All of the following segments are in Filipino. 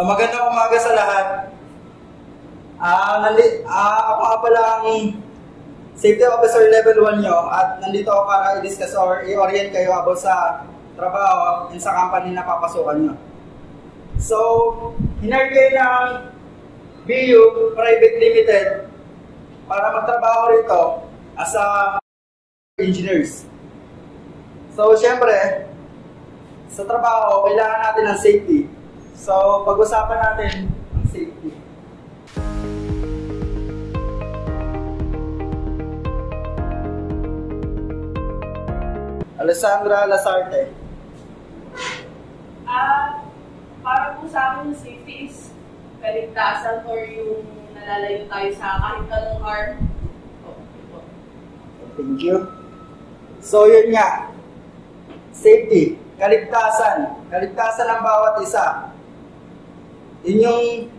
So magandang umaga sa lahat. Ako nga pala ang Safety Officer Level 1 nyo at nandito ako para i-discuss or i-orient kayo about sa trabaho and sa company na papasukan nyo. So, hinire kayo ng BU Private Limited para magtrabaho rito as a engineers. So, syempre, sa trabaho, kailangan natin ng safety. So, pag-usapan natin ang safety. Alessandra Lasarte. Para po sa akin yung safety is kaligtasan or yung nalalayo tayo sa kahit anong harm. Thank you. So, yun nga. Safety. Kaligtasan. Kaligtasan ng bawat isa. Yun yung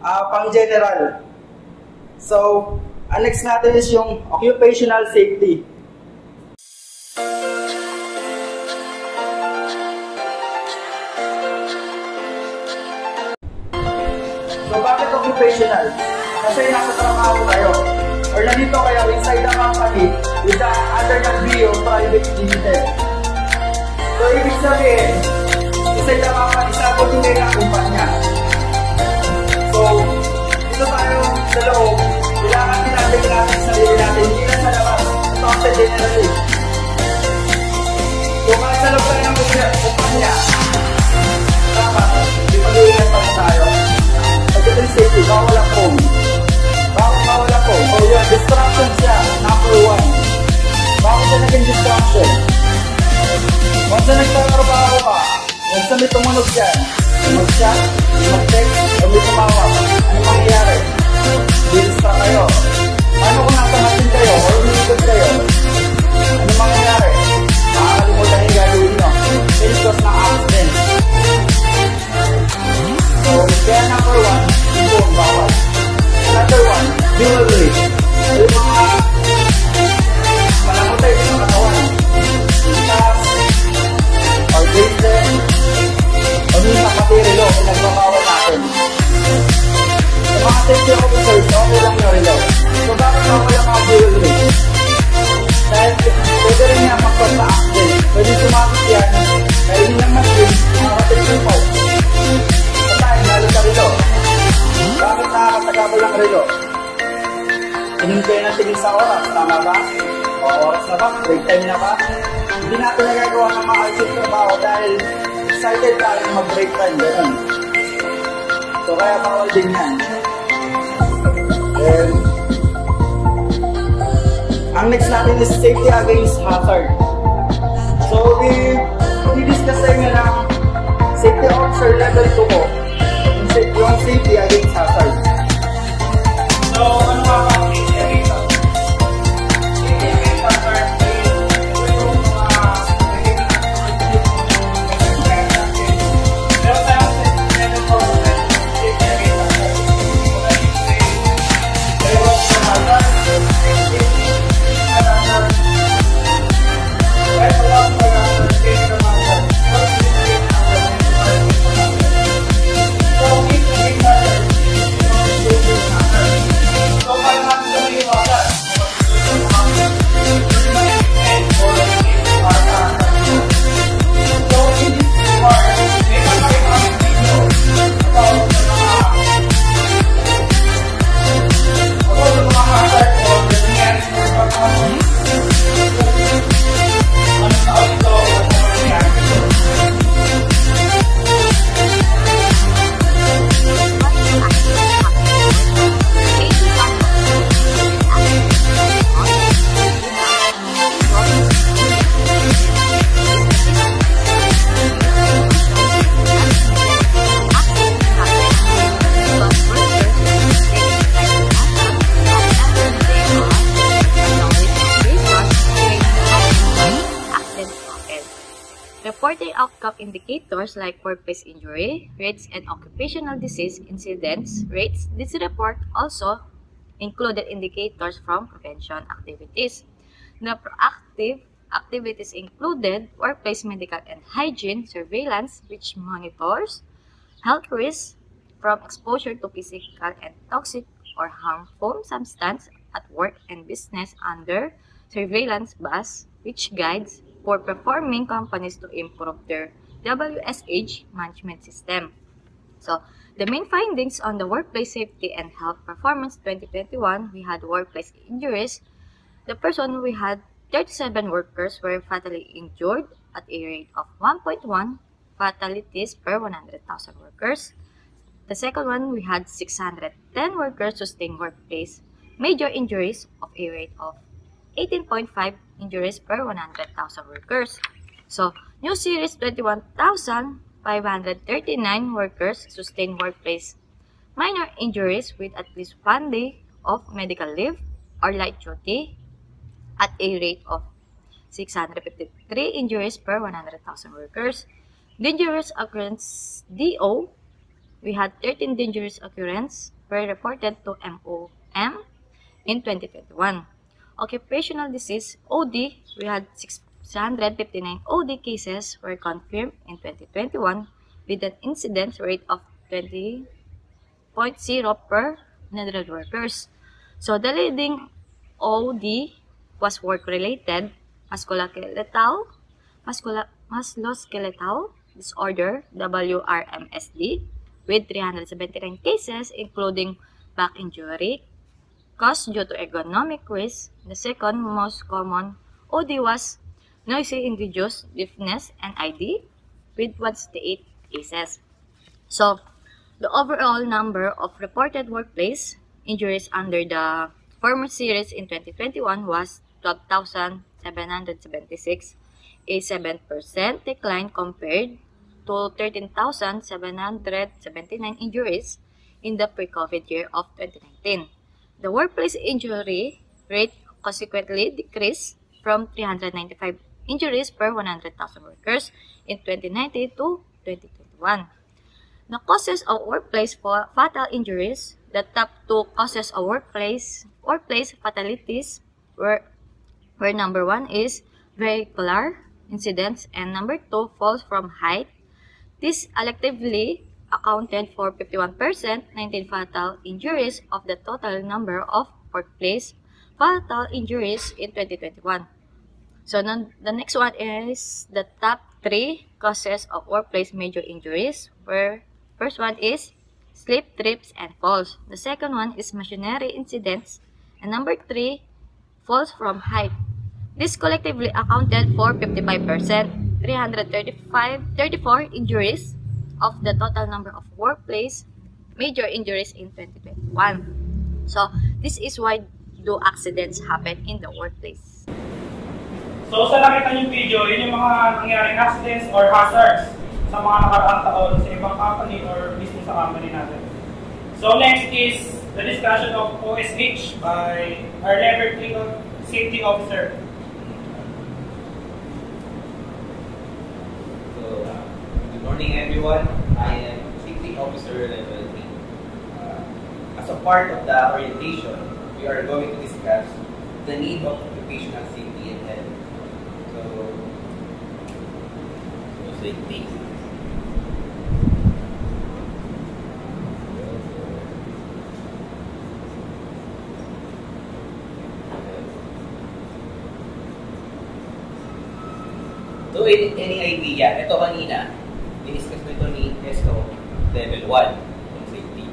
pang-general. So, ang next natin is yung occupational safety. So, bakit occupational? Kasi nasa trabaho kayo. Or nandito kayo inside the company with the under ng BO Private Limited. So, ibig sabihin, inside the company, sagutin kayo ng kumpanya. So, dito tayo sa loob, kailangan natin sa sarili natin, hindi na sa labas. Ito ang generally. So, kahit sa loob tayo ng kumpanya, dapat, di pag-iingat pa tayo. Pagdating safety, bawal ang phone. Bawal ang phone. O yun, distraction siya, number 1. Bakit siya naging distraction? Once na nagtatrabaho ka, once na may tumunog dyan, mag-chat, mag-text, o may tumawag, ano mangyayari? Di-distract kayo. Paano kung nasa natin kayo, o umiikot kayo? Ano mangyayari? Makakalimutan yung gagawin nyo. Kasi cause ng accident. So, kaya number 1, yung phone, bawal. Another 1, jewelry. Yung mga malamutay sa katawan. Task, or bracelet, o minsan pati relo, pinagbabawal natin. Sa mga safety officers, okay lang yung relo. So, bakit bawal ang mga jewelry? Dahil pwede rin yan magpagpa-accident. Pwede sumapit yan, dahil hindi lang mag-win, makakating yung part. Lalo sa relo. Bakit nakakatagabal ang relo? Tingin kayo ng tingin sa oras, tama ba? O oras na ba? Break time na ba? Hindi natin nagagawa ng mga ayos yung trabaho dahil excited tayo mag-break time. Ganun. So kaya bawal din yan. Then, ang next natin is safety against hazard. So, i-discuss tayo nga ng safety officer level 2 ko. Yung safety against hazard. So, ano nga ba ang safety against hazard? Safety against hazard ay yung mga meron tayong level 4 safety against hazard. Meron sa hazard, safety hazard, kahit wala sa hazard, safety hazard, Reporting outcome indicators like workplace injury rates and occupational disease incidence rates. This report also included indicators from prevention activities. The proactive activities included workplace medical and hygiene surveillance, which monitors health risks from exposure to physical and toxic or harmful substance at work and business under surveillance Bohs, which guides for performing companies to improve their WSH management system. So, the main findings on the workplace safety and health performance 2021, we had workplace injuries. The person we had 37 workers were fatally injured at a rate of 1.1 fatalities per 100,000 workers. The second one, we had 610 workers sustain workplace major injuries of a rate of 18.5 injuries per 100,000 workers. So, new series 21,539 workers sustain workplace minor injuries with at least 1 day of medical leave or light duty at a rate of 653 injuries per 100,000 workers. Dangerous occurrence DO, we had 13 dangerous occurrence were reported to MOM in 2021. Occupational disease OD, we had 659 OD cases were confirmed in 2021 with an incidence rate of 20.0 per 100 workers. So the leading OD was work-related musculoskeletal disorder WRMSD with 379 cases including back injury caused due to ergonomic risk. The second most common OD was noisy-induced deafness and ID with 168 cases. So, the overall number of reported workplace injuries under the former series in 2021 was 12,776, a 7% decline compared to 13,779 injuries in the pre-COVID year of 2019. The workplace injury rate consequently decreased from 395 injuries per 100,000 workers in 2019 to 2021. The causes of workplace fatal injuries, the top two causes of workplace fatalities were number one is vehicular incidents and number two falls from height. This collectively accounted for 51%, 19 fatal injuries of the total number of workplace fatal injuries in 2021. So the next one is the top 3 causes of workplace major injuries, where first one is slip, trips, and falls. The second one is machinery incidents, and number 3, falls from height. This collectively accounted for 55%, 34 injuries of the total number of workplace major injuries in 2021. So, this is why do accidents happen in the workplace. So, sa nakita niyong video, yun yung mga nangyaring accidents or hazards sa mga nakaraang taon sa ibang company or mismo sa company natin. So, next is the discussion of OSH by our Level 3 Safety Officer. Good morning, everyone. I am Safety Officer Level 3. As a part of the orientation, we are going to discuss the need of occupational safety and health. Safety. So, any idea? Ito kanina, diniscuss nito ni Esco, level 1 ng safety.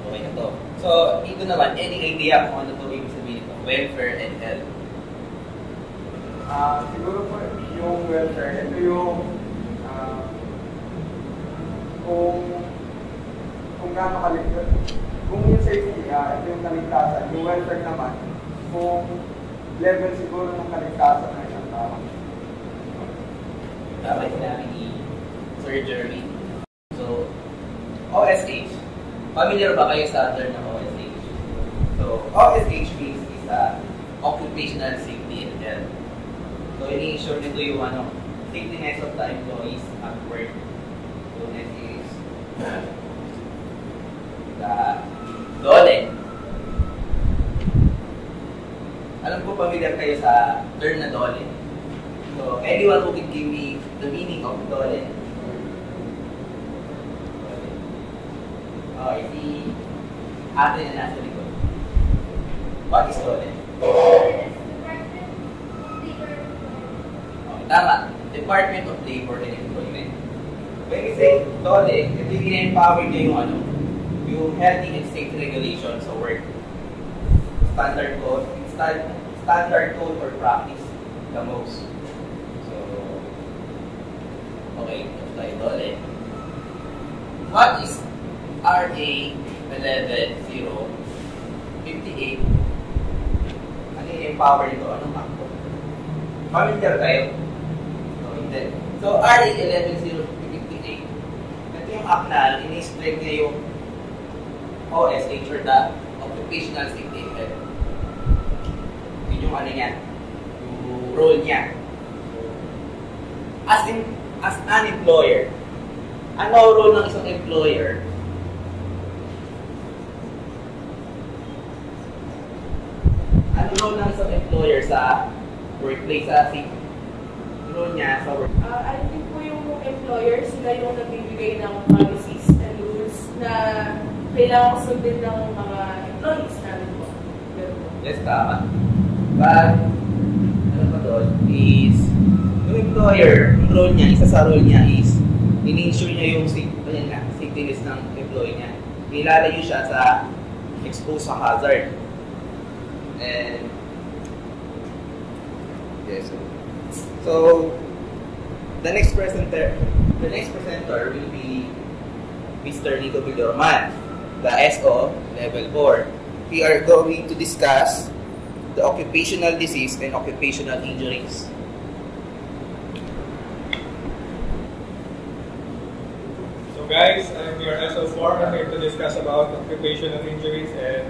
Okay na to. So, dito naman, any idea kung ano to ibig sabihin ito? Welfare and health. Siguro po yung welfare, ito yung kung gaano kaligtas. Kung yung safety, ito yung kaligtasan. Yung welfare naman, kung level siguro ng kaligtasan ng isang tao. Dapat sinabi ni Sir Jeremy. So, OSH. Familiar ba kayo sa term ng OSH? So, OSH means is occupational safety and health. So, ini-ensure nito yung safetyness of the employees at work. So, next is the DOLE. Alam ko familiar kayo sa term na DOLE. So, anyone who can give me the meaning of DOLE? Okay, si ate na nasa likod. What is dole? Okay, tama. Department of Labor and Employment. When we say dole, ito yung in-empower niya yung ano, yung healthy and safety regulations sa work. Standard code or practice, the most. So, okay, tayo dole. What is RA 11058? Ano yung empower nito? Anong akto? Familiar tayo? No, hindi. So, RA 11058, ito yung act na in-strike niya yung OSH or the Occupational Safety and Health. Yun yung ano niya, yung role niya. As an employer, ano role ng isang employer? Ano role ng isang employer sa workplace, sa safety? Role niya sa work. I think po yung employer, sila yung nagbibigay ng policies and rules na kailangan sundin ng mga employees namin po. Yes, tama. But, ano pa doon is, yung employer, yung role niya, isa sa role niya is, in-ensure niya yung safetyness ng employee niya. Nilalayo siya sa exposed sa hazard. And, yes. So, the next presenter will be Mr. Nico Villarman, the SO, Level 4. We are going to discuss the occupational disease and occupational injuries. So guys, I'm your SO4. I'm here to discuss about occupational injuries and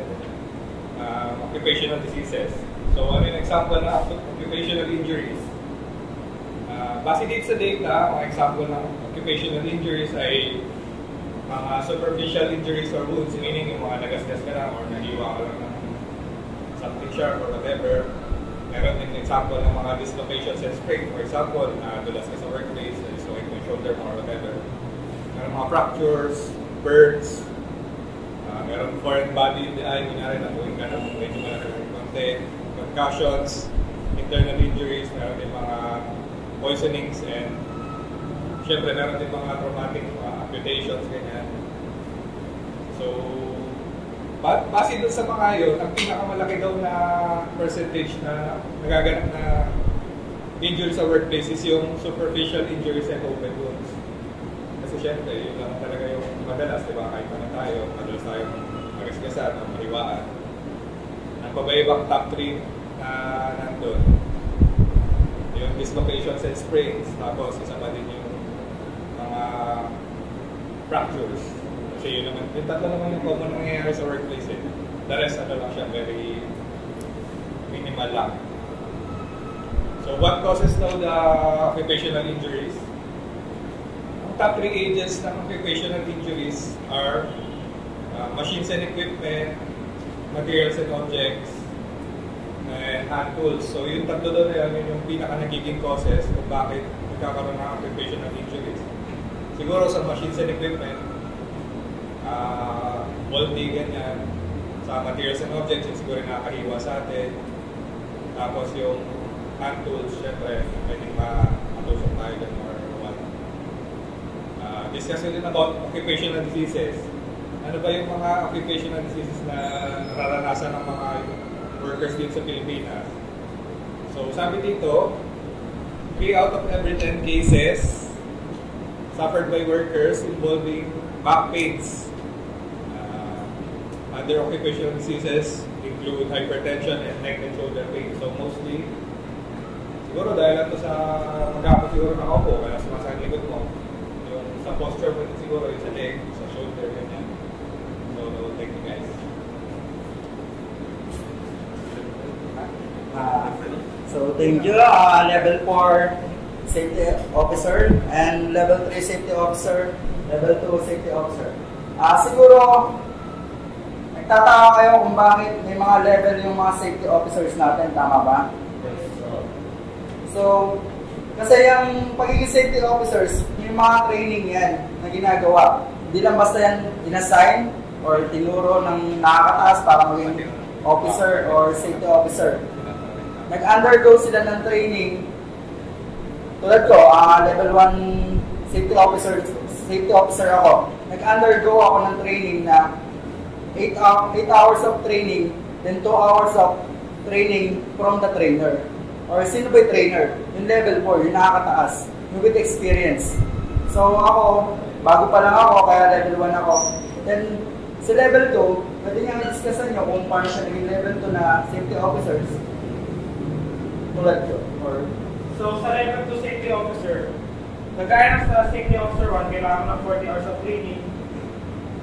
occupational diseases. So ano yung example ng occupational injuries? Base dito sa data, mga example ng occupational injuries ay mga superficial injuries or wounds, meaning yung mga nagasgas ka lang or nahiwa ka lang ng something sharp or whatever. Meron din example ng mga dislocations and sprain. For example, dulas ka sa workplace, dislocate yung shoulder mo or whatever. Meron mga fractures, burns, meron foreign body in the eye, kunyari natuwing ka ng medyo malaki ng konti, concussions, internal injuries, meron din mga poisonings, and syempre meron din mga traumatic amputations, ganyan. So, base dun sa mga yun, ang pinakamalaki daw na percentage na nagaganap na injury sa workplace is yung superficial injuries and open wounds. Kasi syempre, yun lang talaga yung madalas, di ba? Kahit na tayo, madalas tayong magasgasan o mahiwaan. Ang pabayabang top 3 na nandun, yung dislocations and sprains, tapos isa pa din yung mga fractures. Kasi yun naman, yung tatlo naman yung common nangyayari sa workplace eh. The rest, ano lang siya, very minimal lang. So what causes now the occupational injuries? Ang top 3 agents ng occupational injuries are machines and equipment, materials and objects, and hand tools. So yung tatlo doon yun yung pinaka nagiging causes kung bakit nagkakaroon ng occupational injuries. Siguro sa machines and equipment, faulty ganyan. Sa materials and objects, yung siguro nakakahiwa sa atin. Tapos yung hand tools, syempre, pwedeng matusok tayo dyan or what. Discuss din about occupational diseases. Ano ba yung mga occupational diseases na nararanasan ng mga workers dito sa Pilipinas? So, sabi dito, 3 out of every 10 cases suffered by workers involving back pains. Other occupational diseases include hypertension and neck and shoulder pain. So, mostly, siguro dahil lang ito sa magkakot siguro ng ako, kaya sumasang likod mo. Yung sa posture mo siguro, yung sa leg, sa shoulder, ganyan. So, thank you guys. So thank you, level 4 safety officer and level 3 safety officer, level 2 safety officer. Siguro nagtataka kayo kung bakit may mga level yung mga safety officers natin, tama ba? So kasi yung pagiging safety officers, yung mga training yan na ginagawa. Hindi lang basta yan inassign or tinuro ng nakakataas para maging officer or safety officer. Nag-undergo sila ng training. Tulad ko, level 1 safety officer ako. Nag-undergo ako ng training na 8 hours of training, then 2 hours of training from the trainer. Or sino ba yung trainer? Yung level 4, yung nakakataas, yung with experience. So ako, bago pa lang ako, kaya level 1 ako. Then, sa level 2, pwede nga discussan nyo kung paano siya naging level 2 na safety officers. Tulad ko. So, sa level 2 safety officer, nagkaya na sa safety officer 1, kailangan ng 40 hours of training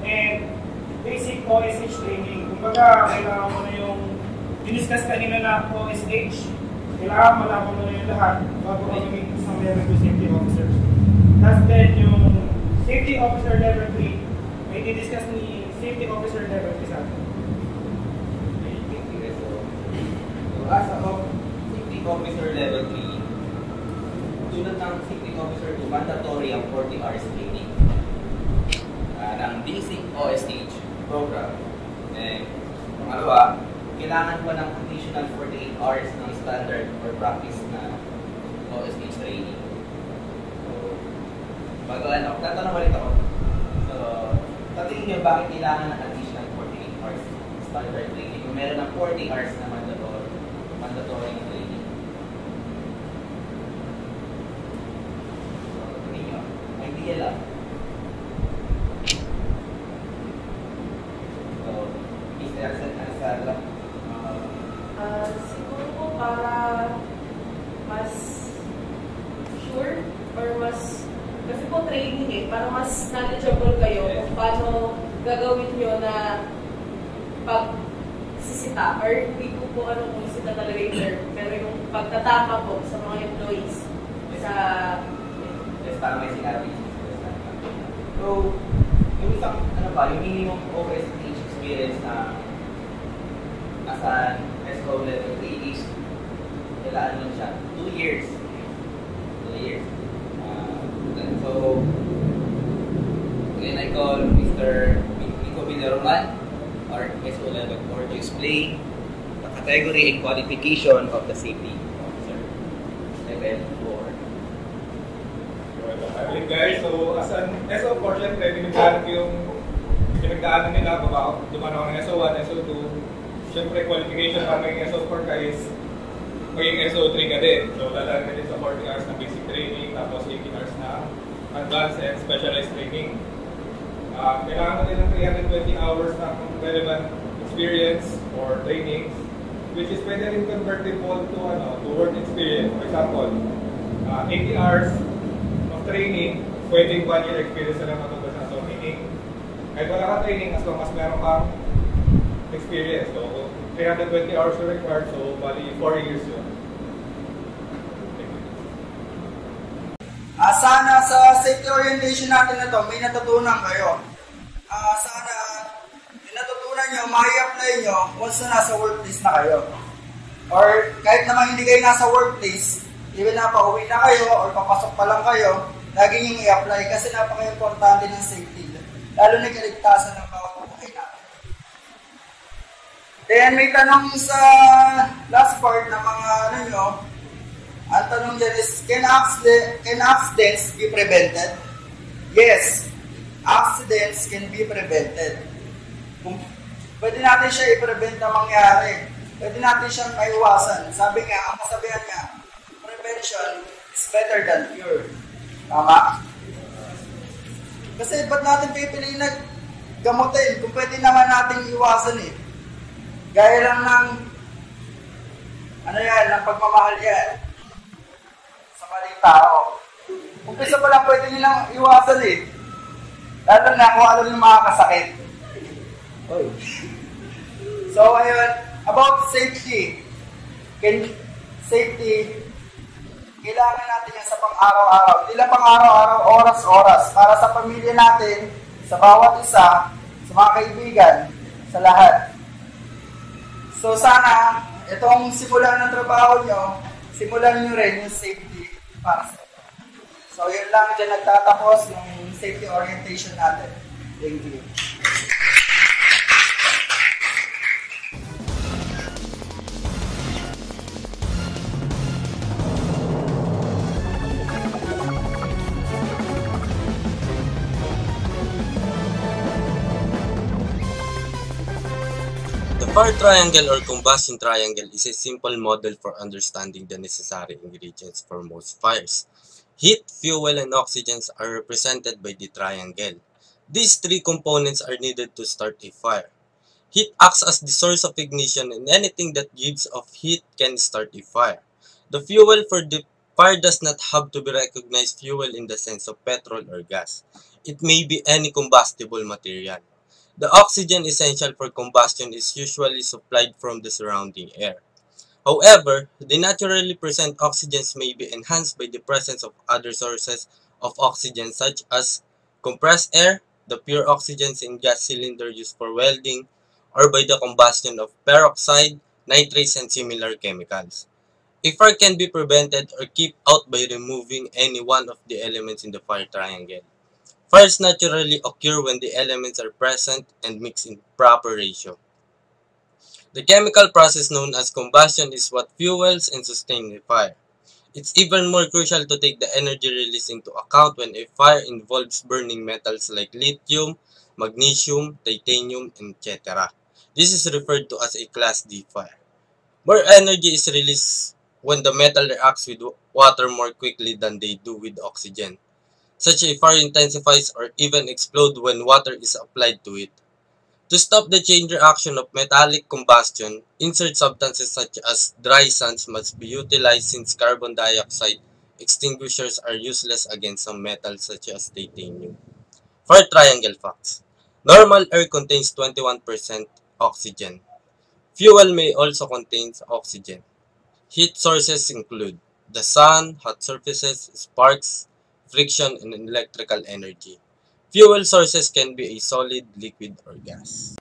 and basic OSH training. Kumbaga, kailangan mo na yung diniscuss kanina na OSH, kailangan malaman mo na yung lahat bago ka maging isang level 2 safety officers. Tapos then, yung safety officer level 3, may didiscuss ni safety officer level 3 sa atin. So, as a safety officer level 3, tulad ng safety officer 2, mandatory ang 40 hours training ng basic OSH program. And pangalawa, kailangan pa ng additional 48 hours ng standard or practice na OSH training. So, bago tatanong ulit ako. So, tatingin nyo bakit kailangan ng additional 48 hours standard training kung meron ng 40 hours na mandatory training. So, tingin nyo, idea lang. So, is answer lang. Siguro po para mas sure or mas, kasi po training para mas knowledgeable kayo kung paano gagawin nyo na pagsisita or hindi po kung sita talaga yung term, pero yung pagtatama po sa mga employees sa Yes, tama yung sinabi. So, yung isang, yung minimum OSH experience na as an SO level 3 is kailangan lang siya 2 years. 2 years. So, again, I call Mr. Nico Villaroman, or SO level 4, to explain the category and qualification of the safety officer. Level 4. Alright guys, so as an SO 4, syempre, pinagdaanan nila about dumano ng SO 1, SO 2. Siyempre, qualification para maging SO 4 ka is maging SO 3 ka din. So, lalaan ka din sa 40 hours na basic training, tapos 80 hours na advanced and specialized training. Kailangan mo din ng 320 hours na relevant experience or trainings, which is pwede rin convertible to work experience. For example, 80 hours of training, pwedeng 1 year experience na lang matutunan. So, meaning, kahit wala ka training, as long as meron kang experience. So, 320 hours are required, so bali 4 years yun. Sana sa safety orientation natin na to, may natutunan kayo. Sana yung natutunan nyo, ma-apply nyo once na nasa workplace na kayo. Or kahit naman hindi kayo nasa workplace, even na pauwi na kayo or papasok pa lang kayo, lagi nyo i-apply kasi napaka-importante ng safety. Lalo na kaligtasan ng bawat buhay natin. Then may tanong sa last part ng mga nyo, ang tanong dyan is, can accidents be prevented? Yes, accidents can be prevented. Pwede natin siya i-prevent na mangyari. Pwede natin siyang maiwasan. Sabi nga, ang kasabihan nga, prevention is better than cure. Tama? Kasi ba't natin pipiliin na gamutin kung pwede naman natin iwasan eh. Gaya lang ng ng pagmamahal yan sa maling tao. Umpisa pa lang pwede nilang iwasan eh. Lalo na kung alam yung makakasakit. Oy. So ayun, about safety. Kailangan natin yan sa pang-araw-araw. Hindi lang pang-araw-araw, oras-oras. Para sa pamilya natin, sa bawat isa, sa mga kaibigan, sa lahat. So sana, itong simulan ng trabaho nyo, simulan nyo rin yung safety para sa inyo. So yun lang, dyan nagtatapos yung safety orientation natin. Thank you. The fire triangle or combustion triangle is a simple model for understanding the necessary ingredients for most fires. Heat, fuel, and oxygen are represented by the triangle. These three components are needed to start a fire. Heat acts as the source of ignition, and anything that gives off heat can start a fire. The fuel for the fire does not have to be recognized fuel in the sense of petrol or gas. It may be any combustible material. The oxygen essential for combustion is usually supplied from the surrounding air. However, the naturally present oxygens may be enhanced by the presence of other sources of oxygen such as compressed air, the pure oxygens in gas cylinder used for welding, or by the combustion of peroxide, nitrates, and similar chemicals. A fire can be prevented or kept out by removing any one of the elements in the fire triangle. Fires naturally occur when the elements are present and mixed in proper ratio. The chemical process known as combustion is what fuels and sustains a fire. It's even more crucial to take the energy release into account when a fire involves burning metals like lithium, magnesium, titanium, etc. This is referred to as a Class D fire. More energy is released when the metal reacts with water more quickly than they do with oxygen. Such a fire intensifies or even explodes when water is applied to it. To stop the chain reaction of metallic combustion, insert substances such as dry sands must be utilized since carbon dioxide extinguishers are useless against some metals such as titanium. For triangle facts, normal air contains 21% oxygen. Fuel may also contain oxygen. Heat sources include the sun, hot surfaces, sparks, friction, and electrical energy. Fuel sources can be a solid, liquid, or gas.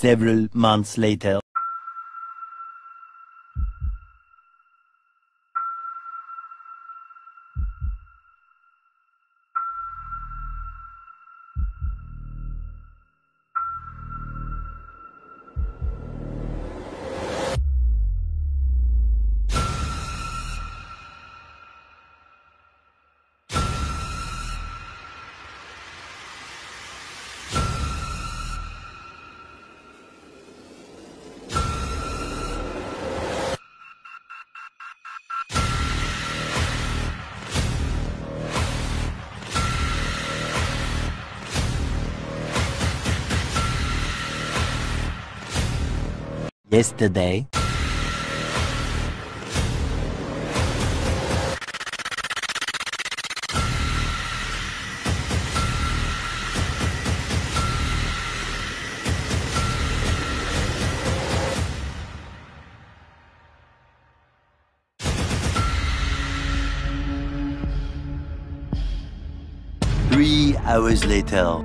Several months later. yesterday. Three hours later.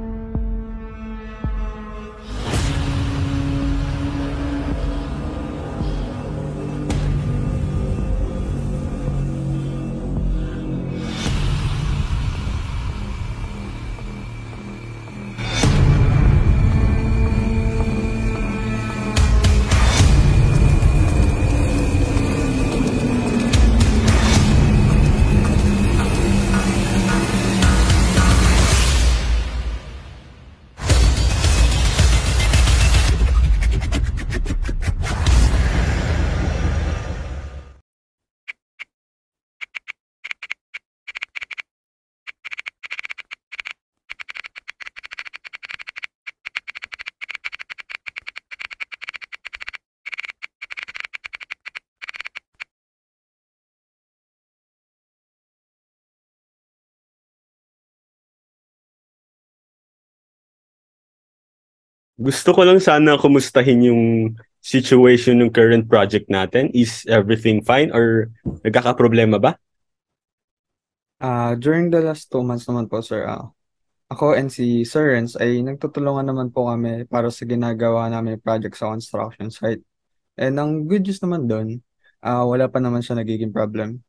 Gusto ko lang sana kumustahin yung situation ng current project natin. Is everything fine or nagkakaproblema ba? During the last 2 months naman po, sir, ako and si Sir Renz ay nagtutulungan naman po kami para sa ginagawa namin project sa construction site. And ang good news naman doon, wala pa naman siya nagiging problem.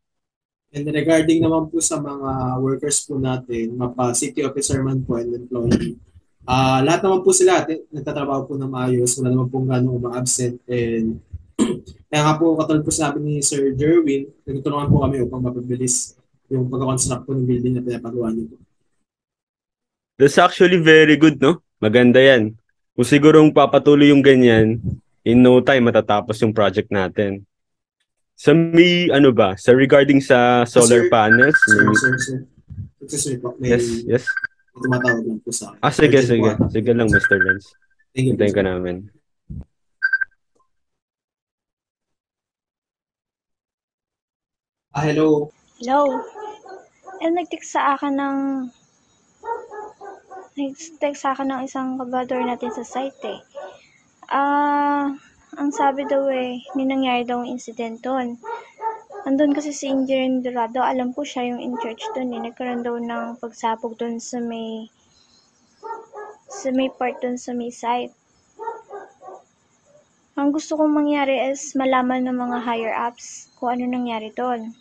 And regarding naman po sa mga workers po natin, mapa safety officer man po and employee, lahat naman po sila nagtatrabaho po ng maayos, wala naman pong gano'ng uma-absent. And kaya nga po, katulad po sabi ni Sir Jerwin, nagtutulungan po kami upang mapabilis yung pagkakonstruct po ng building na pinapagawa niyo po. That's actually very good, no? Maganda yan. Kung sigurong papatuloy yung ganyan, in no time matatapos yung project natin. Sa may, ano ba? Sa regarding sa solar panels? Sir. Yes. Tumatawag lang po sa akin. Sige. Sige lang, Mr. Renz. Thank you. Hintayin ka namin. Hello. Hello. Nag-text sa akin ng isang kabador natin sa site eh. Ang sabi daw may nangyari daw ang incident doon. Andun kasi si Engineer Dorado, alam ko siya yung in charge doon eh. Nagkaroon daw ng pagsabog doon sa may part doon sa may site. Ang gusto kong mangyari is malaman ng mga higher ups kung ano nangyari doon.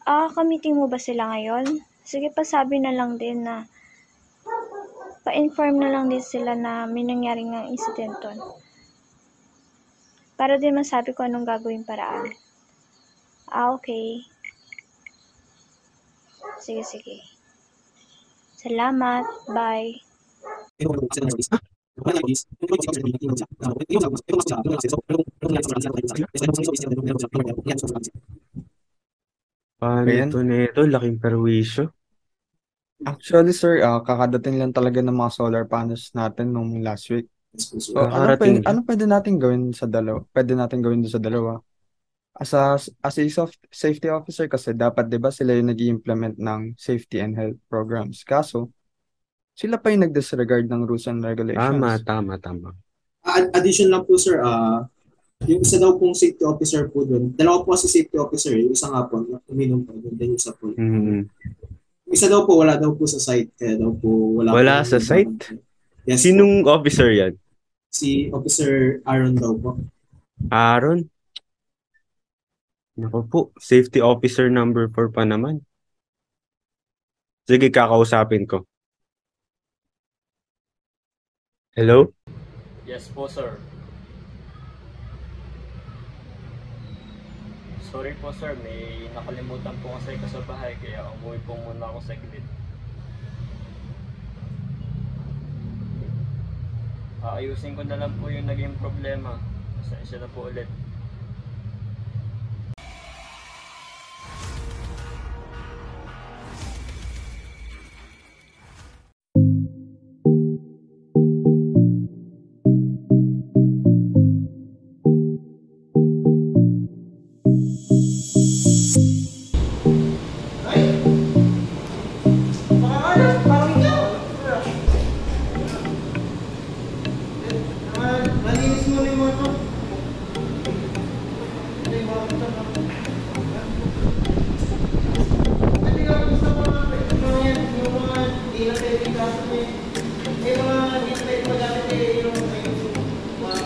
Ka-meeting mo ba sila ngayon? Sige, pasabi na lang din na pa-inform na lang din sila na may nangyaring ng incident doon. Para din masabi ko anong gagawin paraan. Okay. Sige. Salamat. Bye. Paano ito nito? Laking perwisyo. Actually, sir, kakadating lang talaga ng mga solar panels natin nung last week. So, ano pwede natin gawin sa dalawa? Pwede natin gawin doon sa dalawa. As a safety officer kasi dapat 'di ba sila yung nag-i-implement ng safety and health programs. Kaso sila pa yung nag-disregard ng rules and regulations. Tama. Addition lang po, sir, yung isa daw pong safety officer po doon. Dalawa po kasi safety officer, yung isa nga po, uminom po, then yung isa po. Isa daw po, wala daw po sa site. Kaya daw po, wala sa site? Yes, sinong po officer yan? Si Officer Aaron daw po. Aaron? Naku po, safety officer number 4 pa naman. Sige, kakausapin ko. Hello? Yes po, sir. Sorry po, sir. May nakalimutan po kasi ko sa bahay, kaya umuwi po muna ako sa gilid. Ayusin ko na lang po yung naging problema. Pasensya na po ulit. Malinis mo na yung mga to. Ito yung mga to. Hindi ka gusto mga yan, yung mga di na pwede yung kaso mo eh. Yung mga di na pwede magamit eh, yung mga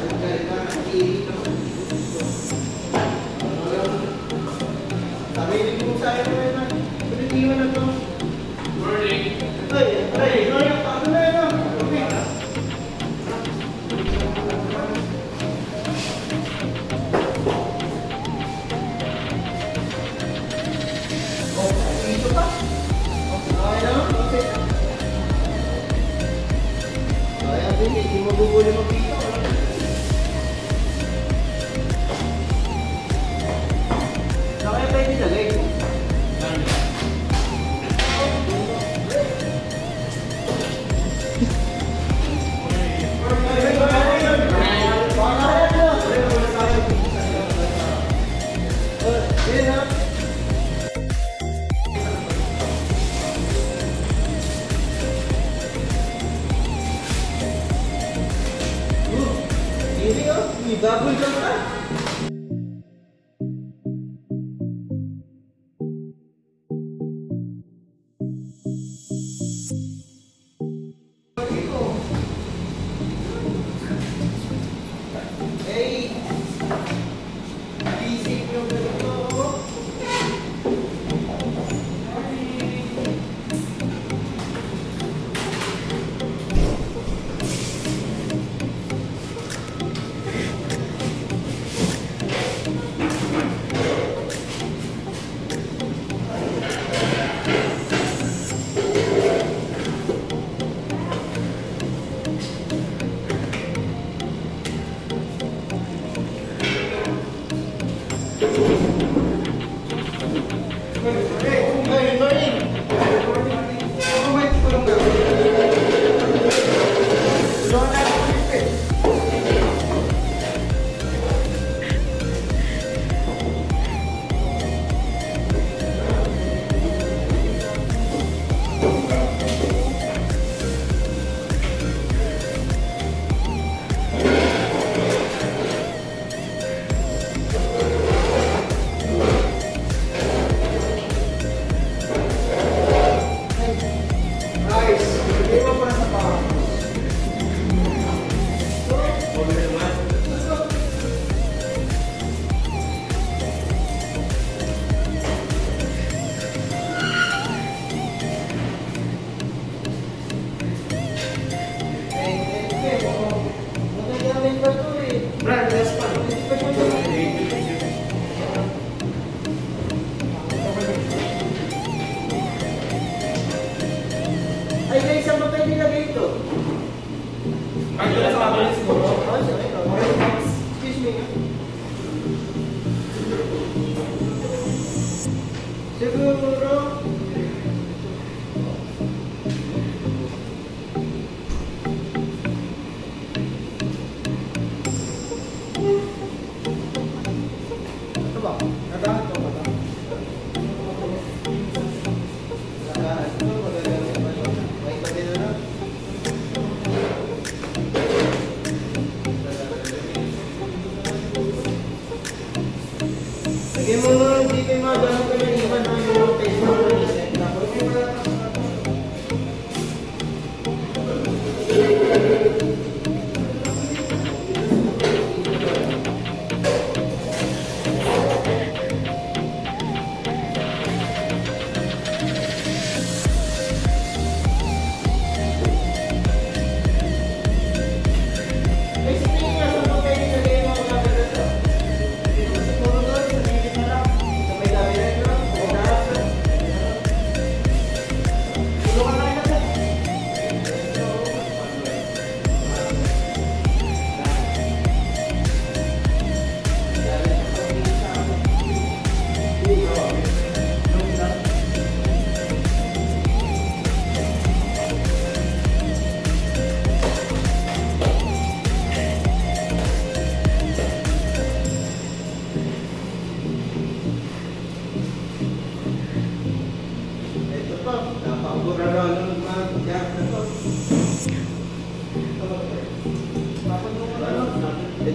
alagay ka, nakatiili ka. Sabi, hindi mo sa akin naman na. Pinitiwan na to. Morning. Ay, ano na yun? Hindi mo bubuli mag-dito. Nakaya tayo nilagay. Double jump ka. Hey, basic yung ganito. Ay guys, saan ba tayo nilagay ito? Ay, ito sa mga siguro. Excuse me. Siguro. Ito ba? Nagahan ito ba? Nagahan ito. Lagyan mo, hindi kayo mga gano'n kayo iwan ng yung face mo.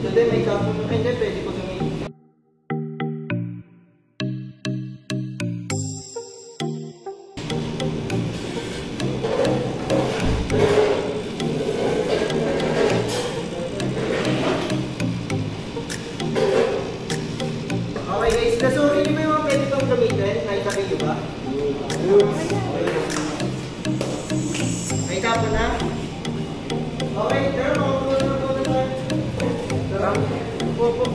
Hindi, may kapo na. Hindi, pwede ko gamitin. Okay guys, nasukin niyo ba yung mga pwede kong gamitin? Nakita niyo ba? May kapo na? Okay, pero makapulo na tayo. Tara, po.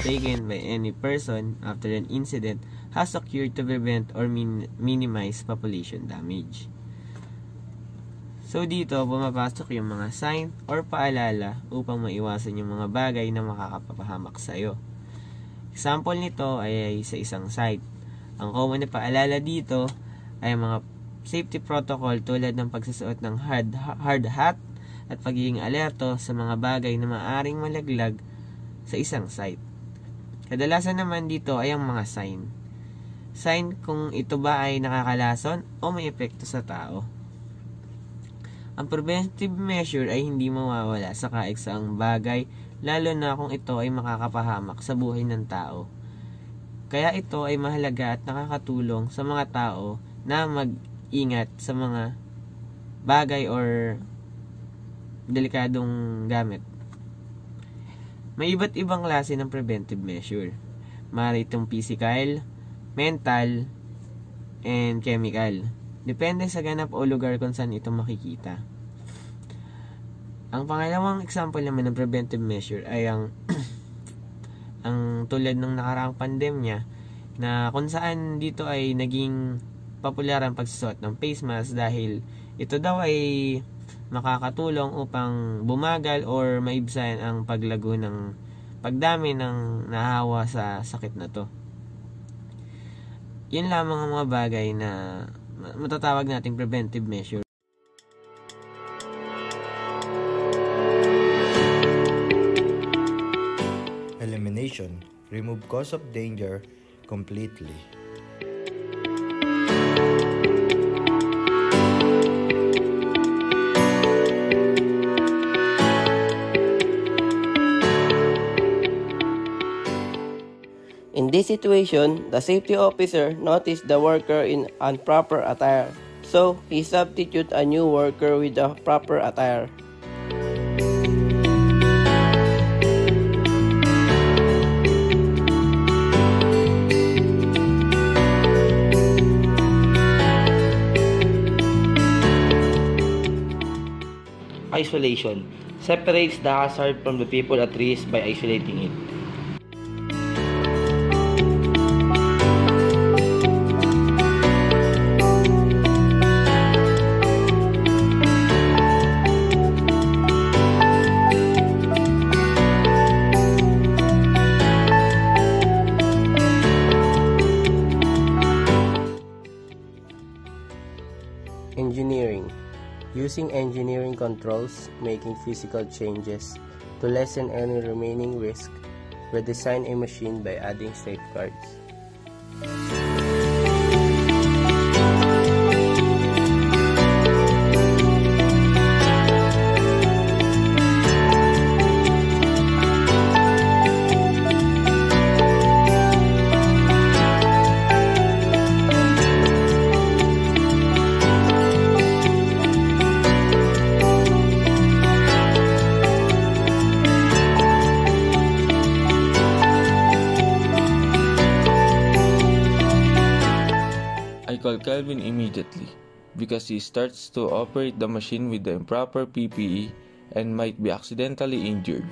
Taken by any person after an incident has occurred to prevent or minimize population damage. So dito, pumapasok yung mga sign or paalala upang maiwasan yung mga bagay na makakapahamak sa iyo. Example nito ay sa isang site. Ang common na paalala dito ay mga safety protocol tulad ng pagsusuot ng hard hat at pagiging alerto sa mga bagay na maaaring malaglag sa isang site. Kadalasan naman dito ay ang mga sign. Sign kung ito ba ay nakakalason o may epekto sa tao. Ang preventive measure ay hindi mawawala sa kaigsaang bagay, lalo na kung ito ay makakapahamak sa buhay ng tao. Kaya ito ay mahalaga at nakakatulong sa mga tao na mag-ingat sa mga bagay or delikadong gamit. May iba't ibang klase ng preventive measure. Maaari itong physical, mental, and chemical. Depende sa ganap o lugar kung saan ito makikita. Ang pangalawang example naman ng preventive measure ay ang tulad ng nakaraang pandemya na kung saan dito ay naging popular ang pagsusuot ng face mask dahil ito daw ay makakatulong upang bumagal or maibsan ang paglago ng pagdami ng nahawa sa sakit na to. Yan lamang ang mga bagay na matatawag nating preventive measure. Elimination. Remove cause of danger completely. In this situation, the safety officer noticed the worker in improper attire, so he substituted a new worker with the proper attire. Isolation separates the hazard from the people at risk by isolating it. Engineering. Using engineering controls, making physical changes to lessen any remaining risk, redesign a machine by adding safeguards. I call Kelvin immediately because he starts to operate the machine with the improper PPE and might be accidentally injured.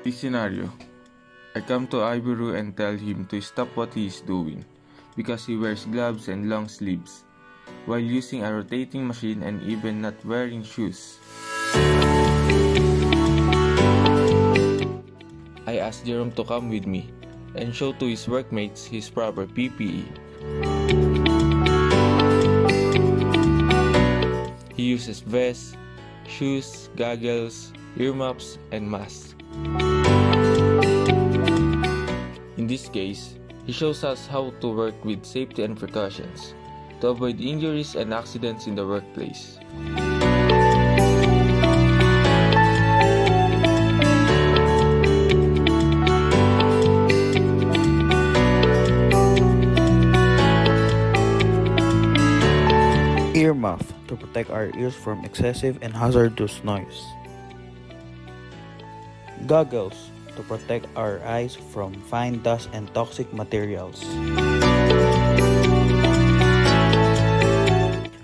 This scenario, I come to Iburu and tell him to stop what he is doing because he wears gloves and long sleeves while using a rotating machine and even not wearing shoes. I asked Jerome to come with me and show to his workmates his proper PPE. He uses vests, shoes, goggles, earmuffs, and mask. In this case, he shows us how to work with safety and precautions to avoid injuries and accidents in the workplace. Earmuff to protect our ears from excessive and hazardous noise. Goggles to protect our eyes from fine dust and toxic materials.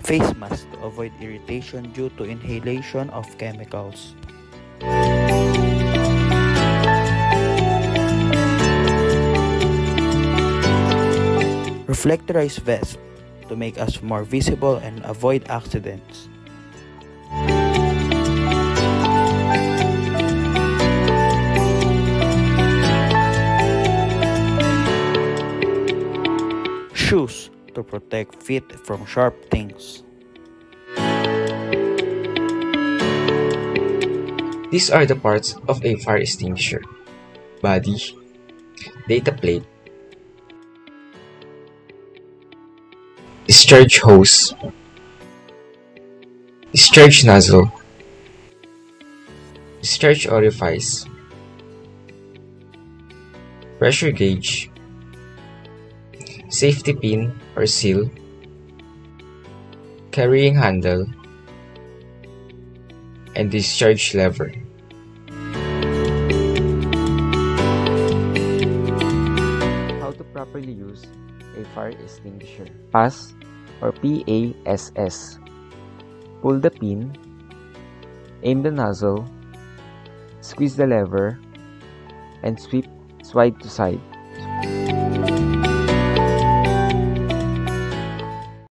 Face mask to avoid irritation due to inhalation of chemicals. Reflectorized vest to make us more visible and avoid accidents. Shoes to protect feet from sharp things. These are the parts of a fire extinguisher: body, data plate, discharge hose, discharge nozzle, discharge orifice, pressure gauge, safety pin or seal, carrying handle, and discharge lever. How to properly use a fire extinguisher. Pass or PASS. Pull the pin, aim the nozzle, squeeze the lever, and swipe side to side.